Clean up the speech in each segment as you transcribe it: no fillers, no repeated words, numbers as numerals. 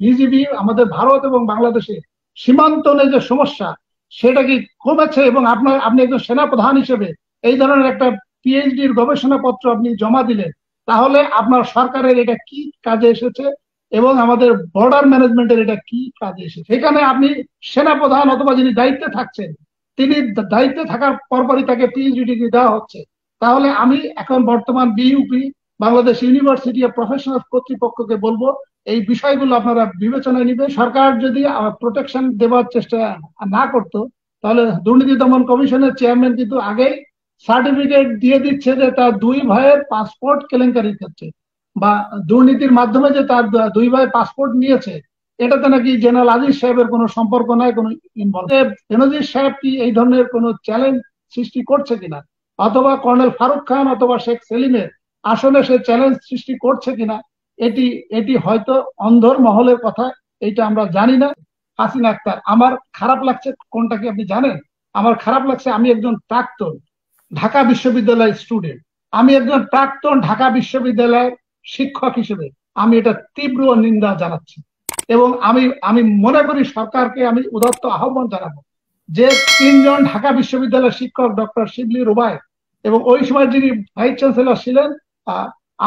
BGB আমাদের ভারত এবং বাংলাদেশে সীমান্তনে যে সমস্যা সেটা কি কমেছে, এবং আপনি একজন সেনা প্রধান হিসেবে এই ধরনের একটা পিএইচডির গবেষণাপত্র আপনি জমা দিলেন, তাহলে আপনার সরকারের এটা কি কাজে এসেছে এবং আমাদের বর্ডার ম্যানেজমেন্টের এটা কি কাজে এসেছে? সেখানে আপনি সেনা প্রধান অথবা যিনি দায়িত্বে থাকছেন তিনি দায়িত্বে থাকার পরপরই তাকে পিএইচডি ডিগ্রি দেওয়া হচ্ছে। তাহলে আমি এখন বর্তমান BUP Bangladesh university of professional কর্তৃপক্ষকে বলবো এই বিষয়গুলো আপনারা বিবেচনায় নিবে। সরকার যদি প্রোটেকশন দেওয়ার চেষ্টা না করতো, তাহলে দুর্নীতি দমন কমিশনের চেয়ারম্যান কিন্তু আগেই সার্টিফিকেট দিয়ে দিচ্ছে যে তার দুই ভাইয়ের পাসপোর্ট কেলেঙ্কারির ক্ষেত্রে বা দুর্নীতির মাধ্যমে যে তার দুই ভাই পাসপোর্ট নিয়েছে, এটাতে নাকি জেনারেল আজিজ সাহেবের কোনো সম্পর্ক নাই, কোনো ইনভলভ। বেনজির সাহেব কি এই ধরনের কোনো চ্যালেঞ্জ সৃষ্টি করছে কিনা, অথবা কর্নেল ফারুক খান অথবা শেখ সেলিমের আসলে সে চ্যালেঞ্জ সৃষ্টি করছে কিনা, এটি এটি হয়তো অন্ধর মহলের কথা, এটা আমরা জানি না। হাসিনা আক্তার, আমার খারাপ লাগছে কোনটা কি আপনি জানেন? আমার খারাপ লাগছে আমি একজন প্রাক্তন ঢাকা বিশ্ববিদ্যালয় স্টুডেন্ট, আমি একজন প্রাক্তন ঢাকা বিশ্ববিদ্যালয়ের শিক্ষক হিসেবে আমি এটা তীব্র নিন্দা জানাচ্ছি। এবং আমি আমি মনে করি সরকারকে আমি উদাত্ত আহ্বান জানাবো যে তিনজন ঢাকা বিশ্ববিদ্যালয়ের শিক্ষক ডক্টর শিবলি রুবাই এবং ওই সময় যিনি ভাইস চ্যান্সেলর ছিলেন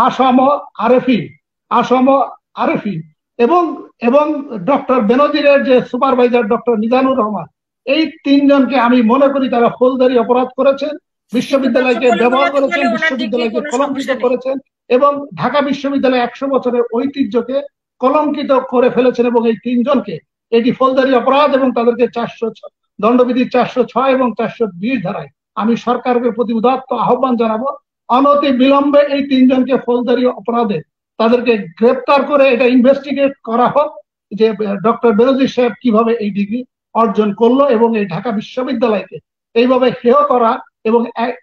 আসম আরেফি আসম আরেফি এবং এবং ডক্টর বেনজিরের যে সুপারভাইজার ডক্টর মিজানুর রহমান, এই তিনজনকে আমি মনে করি তারা ফৌজদারি অপরাধ করেছেন, বিশ্ববিদ্যালয়কে ব্যবহার করেছেন, বিশ্ববিদ্যালয়কে কলঙ্কিত করেছেন এবং ঢাকা বিশ্ববিদ্যালয় 100 বছরের ঐতিহ্যকে কলঙ্কিত করে ফেলেছেন। এবং এই তিনজনকে এটি ফৌজদারি অপরাধ এবং তাদেরকে দণ্ডবিধির 406 এবং 420 ধারায় আমি সরকারের প্রতি উদাত্ত আহ্বান জানাবো অনতি বিলম্বে এই তিনজনকে ফৌজদারি অপরাধে তাদেরকে গ্রেপ্তার করে এটা ইনভেস্টিগেট করা হোক যে ডক্টর বেনজির সাহেব কিভাবে এই ডিগ্রি অর্জন করলো এবং এই ঢাকা বিশ্ববিদ্যালয়কে এইভাবে হেয় করা এবং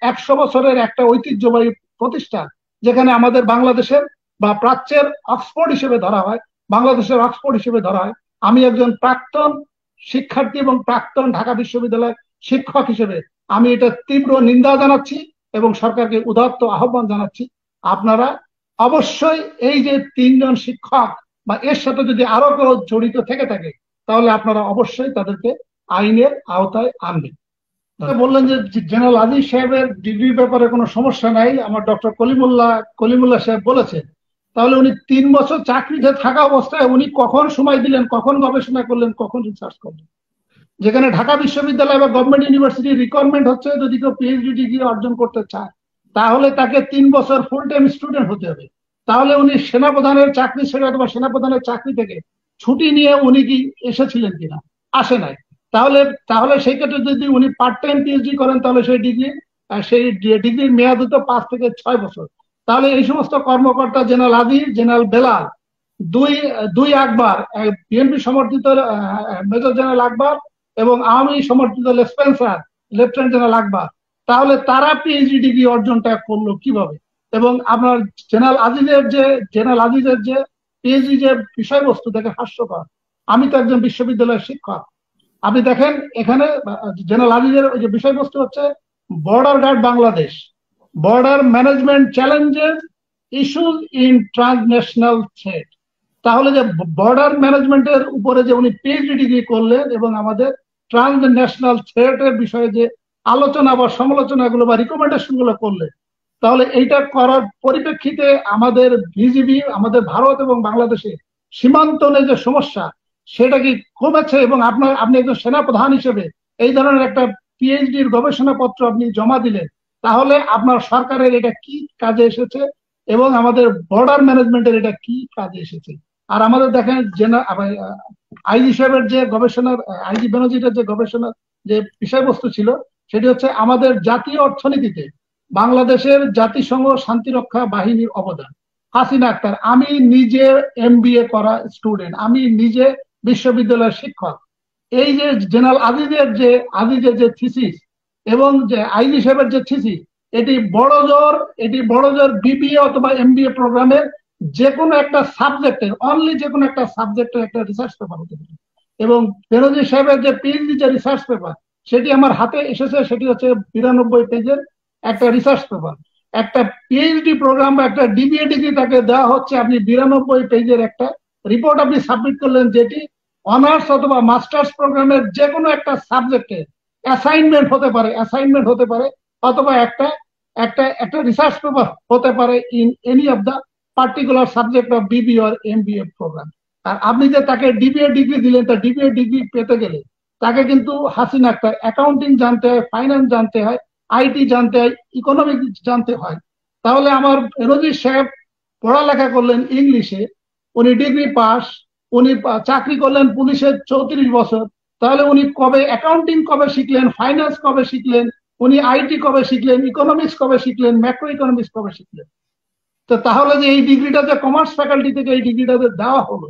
100 বছরের একটা ঐতিহ্যবাহী প্রতিষ্ঠান যেখানে আমাদের বাংলাদেশের বা প্রাচ্যের অক্সফোর্ড হিসেবে ধরা হয়, বাংলাদেশের অক্সফোর্ড হিসেবে ধরা হয়। আমি একজন প্রাক্তন শিক্ষার্থী এবং প্রাক্তন ঢাকা বিশ্ববিদ্যালয়ের শিক্ষক হিসেবে আমি এটা তীব্র নিন্দা জানাচ্ছি এবং সরকারকে উদাত্ত আহ্বান জানাচ্ছি আপনারা অবশ্যই এই যে তিনজন শিক্ষক বা এর সাথে যদি আরো কেউ জড়িত থেকে থাকে তাহলে আপনারা অবশ্যই তাদেরকে আইনের আওতায় আনবেন। বললেন যে জেনারেল আজিজ সাহেবের ডিগ্রির ব্যাপারে কোনো সমস্যা নাই, আমার ডক্টর কলিমুল্লাহ সাহেব বলেছেন। তাহলে উনি 3 বছর চাকরিতে থাকা অবস্থায় উনি কখন সময় দিলেন, কখন গবেষণা করলেন, কখন রিসার্চ করলেন? যেখানে ঢাকা বিশ্ববিদ্যালয় বা গভর্নমেন্ট ইউনিভার্সিটির রিকোয়ারমেন্ট হচ্ছে যদি কেউ পিএইচডি ডিগ্রি অর্জন করতে চায় তাহলে তাকে 3 বছর ফুল টাইম স্টুডেন্ট হতে হবে। তাহলে উনি সেনাপ্রধানের চাকরি ছেড়ে অথবা সেনাপ্রধানের চাকরি থেকে ছুটি নিয়ে উনি কি এসেছিলেন কিনা? আসে নাই। তাহলে তাহলে সেই ক্ষেত্রে যদি উনি পার্ট টাইম পিএইচডি করেন তাহলে সেই ডিগ্রির মেয়াদ হতো 5 থেকে 6 বছর। তাহলে এই সমস্ত কর্মকর্তা জেনারেল আজিজ, জেনারেল বেলাল, দুই আকবর, বিএনপি সমর্থিত মেজর জেনারেল আকবর এবং আওয়ামী সমর্থিত স্পেন্সার লেফটেন্যান্ট জেনারেল আকবর, তাহলে তারা পিএইচডি ডিগ্রি অর্জনটা করলো কিভাবে? এবং আপনার জেনারেল আজিজের যে পিএইচডি যে বিষয়বস্তু দেখে হাস্যকর। আমি তো একজন বিশ্ববিদ্যালয়ের শিক্ষক, আপনি দেখেন এখানে জেনারেল আজিজের যে বিষয়বস্তু হচ্ছে border guard Bangladesh, border management challenges issues in transnational threat. তাহলে যে বর্ডার ম্যানেজমেন্টের উপরে যে উনি পিএইচডি ডিগ্রি করলেন এবং আমাদের ট্রান্সন্যাশনাল থ্রেটের বিষয়ে যে আলোচনা বা সমালোচনাগুলো বা রিকমেন্ডেশন গুলো করলেন, তাহলে এইটা করার পরিপ্রেক্ষিতে আমাদের বিজিবি আমাদের ভারত এবং বাংলাদেশে সীমান্তনে যে সমস্যা সেটা কি কমেছে, এবং আপনি একজন সেনা প্রধান হিসেবে এই ধরনের একটা পিএইচডির গবেষণাপত্র আপনি জমা দিলেন, তাহলে আপনার সরকারের এটা কি কাজে এসেছে এবং আমাদের বর্ডার ম্যানেজমেন্টের এটা কি কাজে এসেছে? আর আমাদের দেখেন আইজি সাহেবের যে গবেষণার, আইজি বেনজিরের যে গবেষণার যে বিষয়বস্তু ছিল সেটি হচ্ছে আমাদের জাতীয় অর্থনীতিতে বাংলাদেশের জাতিসংঘ শান্তিরক্ষা বাহিনীর অবদান। হাসিনা আক্তার, আমি নিজে এমবিএ করা স্টুডেন্ট, আমি নিজে বিশ্ববিদ্যালয়ের শিক্ষক। এই যে জেনারেল আজিজের যে থিসিস এবং যে আইজি সাহেবের যে থিসিস, এটি বড় জোর বিবিএ অথবা এমবিএ প্রোগ্রামের যে কোনো একটা সাবজেক্টের যে কোনো একটা সাবজেক্টের একটা রিসার্চ পেপার হতে পারে। এবং বেনজির সাহেবের যে পিএইচডি যে রিসার্চ পেপার সেটি আমার হাতে এসেছে, সেটি হচ্ছে 92 পেজের একটা রিসার্চ পেপার। একটা পিএইচডি প্রোগ্রাম বা একটা ডিবিএ ডিগ্রি তাকে দেওয়া হচ্ছে, আপনি 92 পেজের একটা রিপোর্ট আপনি সাবমিট করলেন, যেটি অনার্স অথবা মাস্টার্স প্রোগ্রামের যে কোনো একটা সাবজেক্টে অ্যাসাইনমেন্ট হতে পারে অথবা একটা একটা একটা রিসার্চ পেপার হতে পারে in any of the particular subject of Bibi or MBA programme. আর আপনি যে তাকে ডিবিএ ডিগ্রি দিলেন, তা ডিবিএ ডিগ্রি পেতে গেলে তাকে কিন্তু হাসিনা আক্তার অ্যাকাউন্টিং জানতে হয়, ফাইন্যান্স জানতে হয়, আইটি জানতে হয়, ইকোনমিক্স জানতে হয়। তাহলে আমার বেনজির সাহেব পড়ালেখা করলেন ইংলিশে, উনি ডিগ্রি পাস, উনি চাকরি করলেন পুলিশের 34 বছর। তাহলে উনি কবে অ্যাকাউন্টিং কবে শিখলেন, ফাইন্যান্স কবে শিখলেন, উনি আইটি কবে শিখলেন, ইকোনমিক্স কবে শিখলেন, ম্যাক্রো ইকোনমিক্স কবে শিখলেন? তো তাহলে যে এই ডিগ্রিটা যে কমার্স ফ্যাকাল্টি থেকে এই ডিগ্রিটা যে দেওয়া হলো,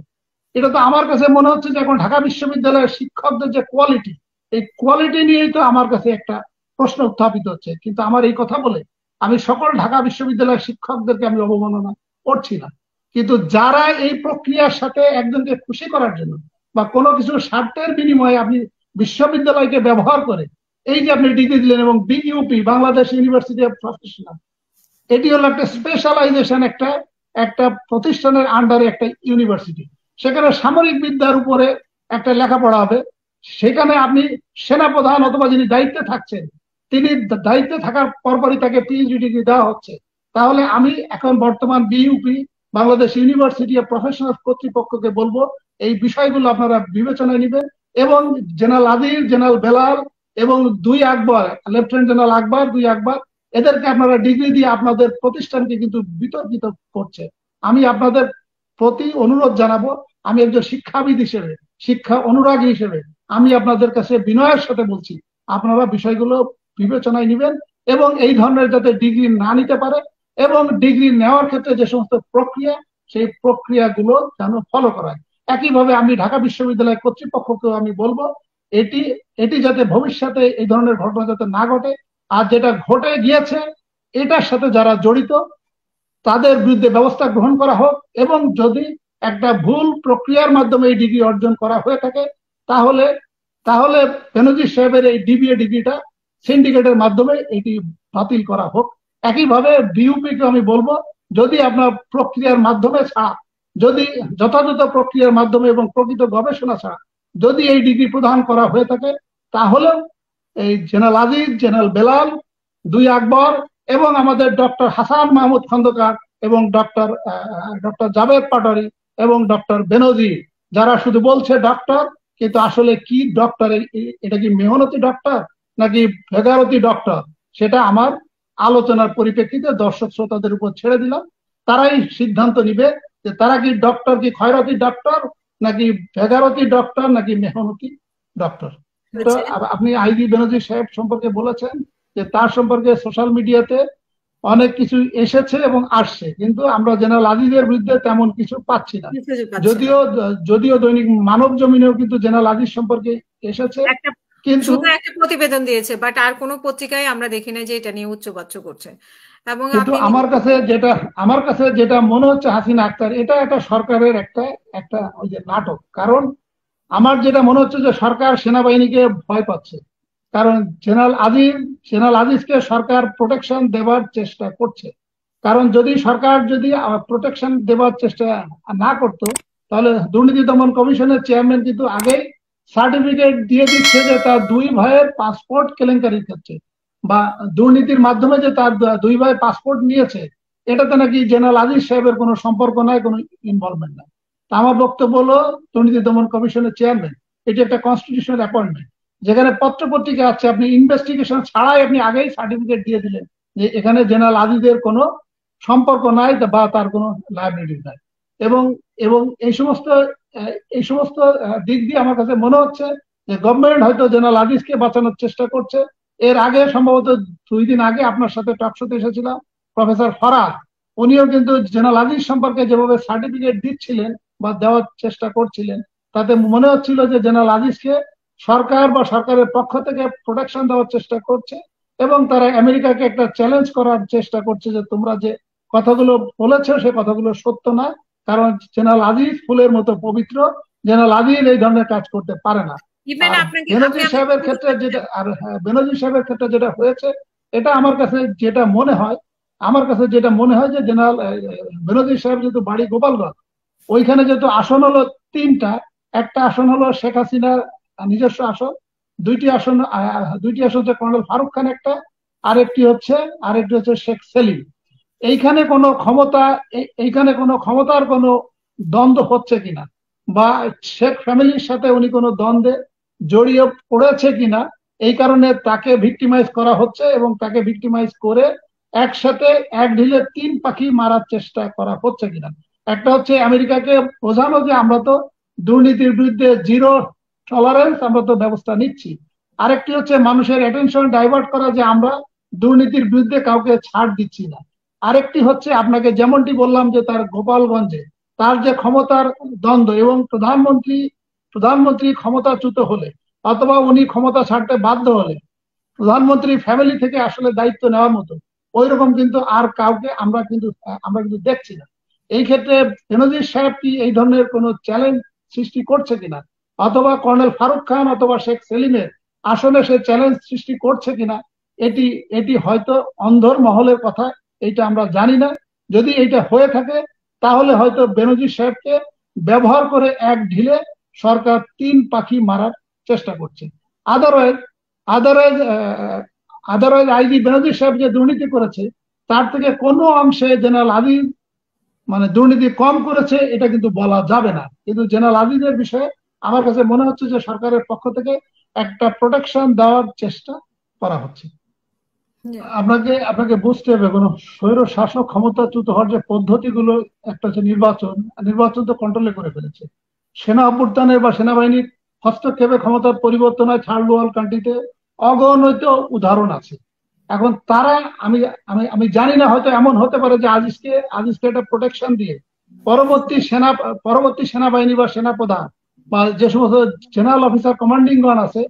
এটা তো আমার কাছে মনে হচ্ছে যে এখন ঢাকা বিশ্ববিদ্যালয়ের শিক্ষকদের যে কোয়ালিটি, এই কোয়ালিটি নিয়েই তো আমার কাছে একটা প্রশ্ন উত্থাপিত হচ্ছে। কিন্তু আমার এই কথা বলে আমি সকল ঢাকা বিশ্ববিদ্যালয়ের শিক্ষকদেরকে আমি অবমাননা করছি না, কিন্তু যারা এই প্রক্রিয়ার সাথে একজনকে খুশি করার জন্য বা কোনো কিছু স্বার্থের বিনিময়ে আপনি বিশ্ববিদ্যালয়কে ব্যবহার করে এই যে আপনি ডিগ্রি দিলেন, এবং BUP Bangladesh university of professional, এটি হলো একটা স্পেশালাইজেশন, একটা একটা প্রতিষ্ঠানের আন্ডারে একটা ইউনিভার্সিটি, সেখানে সামরিক বিদ্যার উপরে একটা লেখাপড়া হবে। সেখানে আপনি সেনাপ্রধান অথবা যিনি দায়িত্বে থাকছেন, তিনি দায়িত্বে থাকার পরপরই তাকে পিএইচডি ডিগ্রি দেওয়া হচ্ছে। তাহলে আমি এখন বর্তমান BUP Bangladesh university of professional কর্তৃপক্ষকে বলবো এই বিষয়গুলো আপনারা বিবেচনায় নেবেন, এবং জেনারেল আদিল, জেনারেল বেলাল এবং দুই আকবর, লেফটেন্যান্ট জেনারেল আকবর, দুই আকবর, এদেরকে আপনারা ডিগ্রি দিয়ে আপনাদের প্রতিষ্ঠানকে কিন্তু বিতর্কিত করছে। আমি আপনাদের প্রতি অনুরোধ জানাবো, আমি একজন শিক্ষাবিদ হিসেবে, শিক্ষা অনুরাগী হিসেবে আমি আপনাদের কাছে বিনয়ের সাথে বলছি, আপনারা বিষয়গুলো বিবেচনায় নেবেন এবং এই ধরনের যাতে ডিগ্রি না নিতে পারে, এবং ডিগ্রি নেওয়ার ক্ষেত্রে যে সমস্ত প্রক্রিয়া, সেই প্রক্রিয়াগুলো যেন ফলো করা হয়। একইভাবে আমি ঢাকা বিশ্ববিদ্যালয় কর্তৃপক্ষকেও আমি বলবো, এটি এটি যাতে ভবিষ্যতে এই ধরনের ঘটনা যাতে না ঘটে, আর যেটা ঘটে গিয়েছে এটার সাথে যারা জড়িত তাদের বিরুদ্ধে ব্যবস্থা গ্রহণ করা হোক, এবং যদি একটা ভুল প্রক্রিয়ার মাধ্যমে এই ডিগ্রি অর্জন করা হয়ে থাকে তাহলে তাহলে বেনজির সাহেবের এই ডিবিএ ডিগ্রিটা সিন্ডিকেটের মাধ্যমে এটি বাতিল করা হোক। একইভাবে বিইউপিকে আমি বলবো, যদি আপনার প্রক্রিয়ার মাধ্যমে ছাড়া, যদি যথাযথ প্রক্রিয়ার মাধ্যমে এবং প্রকৃত গবেষণা ছাড়া যদি এই ডিগ্রি প্রদান করা হয়ে থাকে, তাহলে এই জেনারেল আজিজ, জেনারেল বেলাল, দুই আকবর এবং আমাদের ডক্টর হাসান মাহমুদ খন্দকার এবং ডক্টর ডক্টর জাভেদ পাটোয়ারি এবং ডক্টর বেনজির, যারা শুধু বলছে ডক্টর, কিন্তু আসলে কি ডক্টর, এটা কি মেহনতি ডক্টর নাকি ভেগারতি ডক্টর, সেটা আমার আলোচনার পরিপ্রেক্ষিতে দর্শক শ্রোতাদের উপর ছেড়ে দিলাম। তারাই সিদ্ধান্ত নিবে যে তারা কি ডক্টর, কি খয়রাতি ডক্টর, নাকি ভেগারতি ডক্টর, নাকি মেহনতি ডক্টর। তো আপনি আইজি বেনজির সাহেব সম্পর্কে বলেছেন যে তার সম্পর্কে সোশ্যাল মিডিয়াতে অনেক কিছু এসেছে এবং আসছে, কিন্তু আমরা জেনারেল আজিজের বিরুদ্ধে তেমন কিছু পাচ্ছি না। যদিও যদিও দৈনিক মানব জমিনেও কিন্তু জেনারেল আজিজ সম্পর্কে এসেছে, কিন্তু একটা প্রতিবেদন দিয়েছে, বাট আর কোনো পত্রিকায় আমরা দেখি না যে এটা নিয়ে উচ্চবাচ্য করছে। এবং কিন্তু আমার কাছে যেটা মনে হচ্ছে হাসিনা আক্তার, এটা একটা সরকারের একটা একটা ওই যে নাটক। কারণ আমার যেটা মনে হচ্ছে যে সরকার সেনাবাহিনীকে ভয় পাচ্ছে, কারণ জেনারেল আজিজকে সরকার প্রোটেকশন দেওয়ার চেষ্টা করছে। কারণ যদি সরকার যদি প্রোটেকশন দেওয়ার চেষ্টা না করত, তাহলে দুর্নীতি দমন কমিশনের চেয়ারম্যান কিন্তু আগেই সার্টিফিকেট দিয়ে দিচ্ছে যে তার দুই ভাইয়ের পাসপোর্ট কেলেঙ্কারির ক্ষেত্রে বা দুর্নীতির মাধ্যমে যে তার দুই ভাই পাসপোর্ট নিয়েছে, এটাতে নাকি জেনারেল আজিজ সাহেবের কোনো সম্পর্ক নাই, কোনো ইনভলভমেন্ট নাই। তা আমার বক্তব্য হলো, দুর্নীতি দমন কমিশনের চেয়ারম্যান এটি একটা কনস্টিটিউশনাল অ্যাপয়েন্টমেন্ট, যেখানে পত্র পত্রিকা আছে, আপনি ইনভেস্টিগেশন ছাড়াই আপনি আগেই সার্টিফিকেট দিয়ে দিলেন যে এখানে জেনারেল আজিজের কোনো সম্পর্ক নাই বা তার কোনো লায়াবিলিটি নাই। এবং এবং এই সমস্ত দিক দিয়ে আমার কাছে মনে হচ্ছে যে গভর্নমেন্ট হয়তো জেনারেল আজিজকে বাঁচানোর চেষ্টা করছে। এর আগে সম্ভবত 2 দিন আগে আপনার সাথে টকশোতে এসেছিলাম প্রফেসর ফরাদ, উনিও কিন্তু জেনারেল আজিজ সম্পর্কে যেভাবে সার্টিফিকেট দিচ্ছিলেন বা দেওয়ার চেষ্টা করছিলেন, তাতে মনে হচ্ছিল যে জেনারেল আজিজকে সরকার বা সরকারের পক্ষ থেকে প্রোটেকশন দেওয়ার চেষ্টা করছে, এবং তারা আমেরিকাকে একটা চ্যালেঞ্জ করার চেষ্টা করছে যে তোমরা যে কথাগুলো বলেছো সে কথাগুলো সত্য না, কারণ জেনারেল আজিজ ফুলের মতো পবিত্র, জেনারেল আজিজ এই ধরনের কাজ করতে পারে না। বেনজির সাহেবের ক্ষেত্রে যেটা হয়েছে, এটা আমার কাছে যেটা মনে হয় যে জেনারেল বেনজির সাহেব যেহেতু বাড়ি গোপালগঞ্জ, ওইখানে যেহেতু আসন হলো 3টা, একটা আসন হলো শেখ হাসিনার নিজস্ব আসন, 2টি আসন হচ্ছে কর্নেল ফারুক খান একটা, আরেকটি হচ্ছে শেখ সেলিম। এইখানে কোনো ক্ষমতা, এইখানে কোনো ক্ষমতার কোনো দ্বন্দ্ব হচ্ছে কিনা, বা শেখ ফ্যামিলির সাথে উনি কোনো দ্বন্দ্বে জড়িয়ে পড়েছে কিনা, এই কারণে তাকে ভিক্টিমাইজ করা হচ্ছে, এবং তাকে ভিক্টিমাইজ করে একসাথে এক ঢিলে 3 পাখি মারার চেষ্টা করা হচ্ছে কিনা। একটা হচ্ছে আমেরিকাকে বোঝানো যে আমরা তো দুর্নীতির বিরুদ্ধে জিরো টলারেন্স, আমরা তো ব্যবস্থা নিচ্ছি। আরেকটি হচ্ছে মানুষের অ্যাটেনশন ডাইভার্ট করা যে আমরা দুর্নীতির বিরুদ্ধে কাউকে ছাড় দিচ্ছি না। আরেকটি হচ্ছে আপনাকে যেমনটি বললাম যে তার গোপালগঞ্জে তার যে ক্ষমতার দ্বন্দ্ব, এবং প্রধানমন্ত্রী ক্ষমতাচ্যুত হলে অথবা উনি ক্ষমতা ছাড়তে বাধ্য হলে প্রধানমন্ত্রী ফ্যামিলি থেকে আসলে দায়িত্ব নেওয়ার মতো ওই রকম কিন্তু আর কাউকে আমরা কিন্তু দেখছি না। এই ক্ষেত্রে বেনজির সাহেব কি এই ধরনের কোনো চ্যালেঞ্জ সৃষ্টি করছে কিনা, অথবা কর্নেল ফারুক খান অথবা শেখ সেলিমের আসলে সে চ্যালেঞ্জ সৃষ্টি করছে কিনা, এটি এটি হয়তো অন্ধর মহলের কথা, এটা আমরা জানি না। যদি এটা হয়ে থাকে তাহলে হয়তো বেনজির সাহেবকে ব্যবহার করে এক ঢিলে সরকার 3 পাখি মারার চেষ্টা করছে। আদারওয়াইজ আদারওয়াইজ আদারওয়াইজ আইজি বেনজির সাহেব যে দুর্নীতি করেছে তার থেকে কোনো অংশে জেনারেল আজিজ মানে দুর্নীতি কম করেছে এটা কিন্তু বলা যাবে না। কিন্তু জেনারেল আজিজের বিষয়ে আমার কাছে মনে হচ্ছে যে সরকারের পক্ষ থেকে একটা প্রোটেকশন দেওয়ার চেষ্টা করা হচ্ছে। আপনাকে আপনাকে বুঝতে হবে, কোনো স্বৈর শাসক ক্ষমতাচ্যুত হওয়ার যে পদ্ধতিগুলো, একটা হচ্ছে নির্বাচন তো কন্ট্রোলে করে ফেলেছে। সেনা অভ্যুত্থানের বা সেনাবাহিনীর হস্তক্ষেপে ক্ষমতার পরিবর্তন হয় থার্ড ওয়ার্ল্ড কান্ট্রিতে, অগণিত উদাহরণ আছে। এখন তারা, আমি আমি আমি জানি না, হয়তো এমন হতে পারে যে আজিজকে একটা প্রোটেকশন দিয়ে পরবর্তী সেনাবাহিনী বা সেনাপ্রধান বা যে সমস্ত জেনারেল অফিসার কমান্ডিং গণ আছে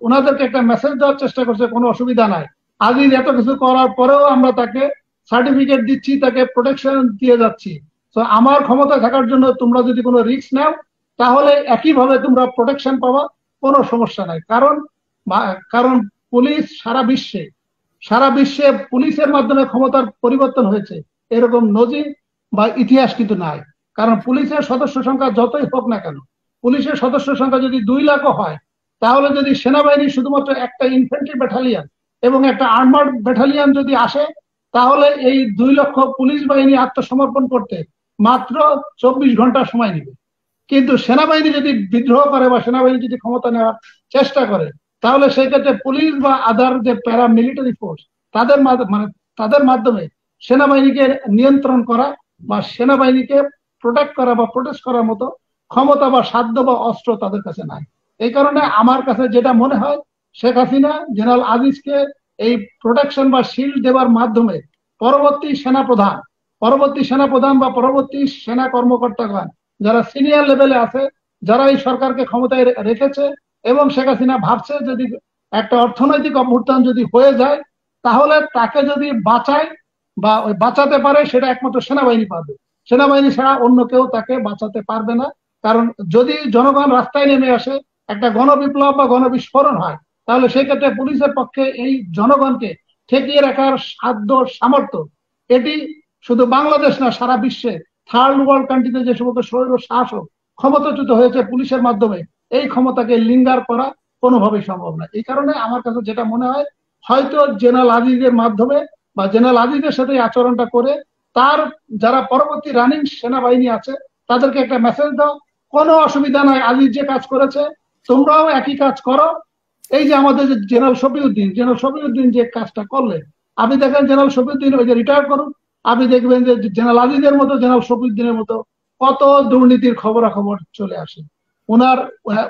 ওনাদেরকে একটা মেসেজ দেওয়ার চেষ্টা করছে কোনো অসুবিধা নাই, আজিজ এত কিছু করার পরেও আমরা তাকে সার্টিফিকেট দিচ্ছি, তাকে প্রোটেকশন দিয়ে যাচ্ছি। তো আমার ক্ষমতায় থাকার জন্য তোমরা যদি কোনো রিস্ক নাও তাহলে একইভাবে তোমরা প্রোটেকশন পাবা, কোনো সমস্যা নাই। কারণ পুলিশ সারা বিশ্বে পুলিশের মাধ্যমে ক্ষমতার পরিবর্তন হয়েছে এরকম নজির বা ইতিহাস কিন্তু নাই। কারণ পুলিশের সদস্য সংখ্যা যতই হোক না কেন, পুলিশের সদস্য সংখ্যা যদি 2 লাখও হয়, তাহলে যদি সেনাবাহিনী শুধুমাত্র একটা ইনফ্যান্ট্রি ব্যাটালিয়ন এবং একটা আর্মার্ড ব্যাটালিয়ন যদি আসে, তাহলে এই 2 লক্ষ পুলিশ বাহিনী আত্মসমর্পণ করতে মাত্র 24 ঘন্টা সময় নেবে। কিন্তু সেনাবাহিনী যদি বিদ্রোহ করে বা সেনাবাহিনী যদি ক্ষমতা নেওয়ার চেষ্টা করে, তাহলে সেই ক্ষেত্রে পুলিশ বা আদার যে প্যারামিলিটারি ফোর্স তাদের মাধ্যমে সেনাবাহিনীকে নিয়ন্ত্রণ করা বা সেনাবাহিনীকে প্রোটেক্ট করা বা প্রোটেস্ট করার মতো ক্ষমতা বা সাধ্য বা অস্ত্র তাদের কাছে নাই। এই কারণে আমার কাছে যেটা মনে হয়, শেখ হাসিনা জেনারেল আজিজকে এই প্রোটেকশন বা শিল্ড দেওয়ার মাধ্যমে পরবর্তী সেনাপ্রধান বা পরবর্তী সেনা কর্মকর্তাগণ যারা সিনিয়র লেভেলে আছে, যারা এই সরকারকে ক্ষমতায় রেখেছে, এবং শেখ হাসিনা ভাবছে যদি একটা অর্থনৈতিক অভ্যুত্থান যদি হয়ে যায় তাহলে তাকে যদি বাঁচায় বা ওই বাঁচাতে পারে সেটা একমাত্র সেনাবাহিনী পারবে। সেনাবাহিনী ছাড়া অন্য কেউ তাকে বাঁচাতে পারবে না। কারণ যদি জনগণ রাস্তায় নেমে আসে, একটা গণবিপ্লব বা গণবিস্ফোরণ হয়, তাহলে সেই ক্ষেত্রে পুলিশের পক্ষে এই জনগণকে ঠেকিয়ে রাখার সাধ্য সামর্থ্য, এটি শুধু বাংলাদেশ না সারা বিশ্বে থার্ড ওয়ার্ল্ড কান্ট্রিতে যে সমস্ত স্বৈর শাসক ক্ষমতাচ্যুত হয়েছে পুলিশের মাধ্যমে, এই ক্ষমতাকে লিঙ্গার করা কোনোভাবেই সম্ভব না। এই কারণে আমার কাছে যেটা মনে হয়, হয়তো জেনারেল আজিজের মাধ্যমে বা জেনারেল আজিজের সাথে আচরণটা করে তার যারা পরবর্তী রানিং সেনাবাহিনী আছে তাদেরকে একটা মেসেজ দাও, কোনো অসুবিধা নাই, আজিজ যে কাজ করেছে তোমরাও একই কাজ করো। এই যে আমাদের যে জেনারেল শফিউদ্দিন যে কাজটা করলেন, আপনি দেখেন জেনারেল শফিউদ্দিন ওই যে রিটায়ার করুন, আপনি দেখবেন যে জেনারেল আজিজের মতো জেনারেল শফিউদ্দিনের মতো কত দুর্নীতির খবরাখবর চলে আসে।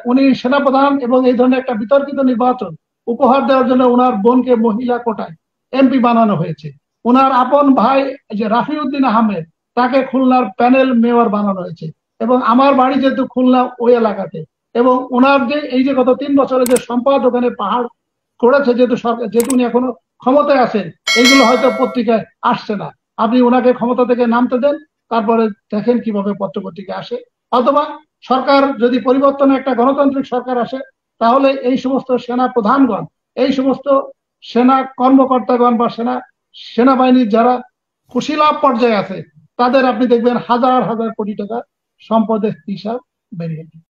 উনি সেনাপ্রধান এবং এই ধরনের একটা বিতর্কিত নির্বাচন উপহার দেওয়ার জন্য ওনার বোনকে মহিলা কোটায় এমপি বানানো হয়েছে। ওনার আপন ভাই যে রাফিউদ্দিন আহমেদ, তাকে খুলনার প্যানেল মেয়র বানানো হয়েছে। এবং আমার বাড়ি যেহেতু খুলনা ওই এলাকাতে, এবং ওনার যে এই যে গত 3 বছরে যে সম্পদ ওখানে পাহাড় করেছে, যেহেতু উনি এখনো ক্ষমতায় আছেন, এইগুলো হয়তো পত্রিকায় আসছে না। আপনি ওনাকে ক্ষমতা থেকে নামতে দেন, তারপরে দেখেন কিভাবে পত্রপত্রিকা আসে। অথবা সরকার যদি পরিবর্তনে একটা গণতান্ত্রিক সরকার আসে, তাহলে এই সমস্ত সেনা প্রধানগণ, এই সমস্ত সেনা কর্মকর্তাগণ বা সেনাবাহিনীর যারা কুশীলব পর্যায়ে আছে, তাদের আপনি দেখবেন হাজার হাজার কোটি টাকা সম্পদের হিসাব বেরিয়ে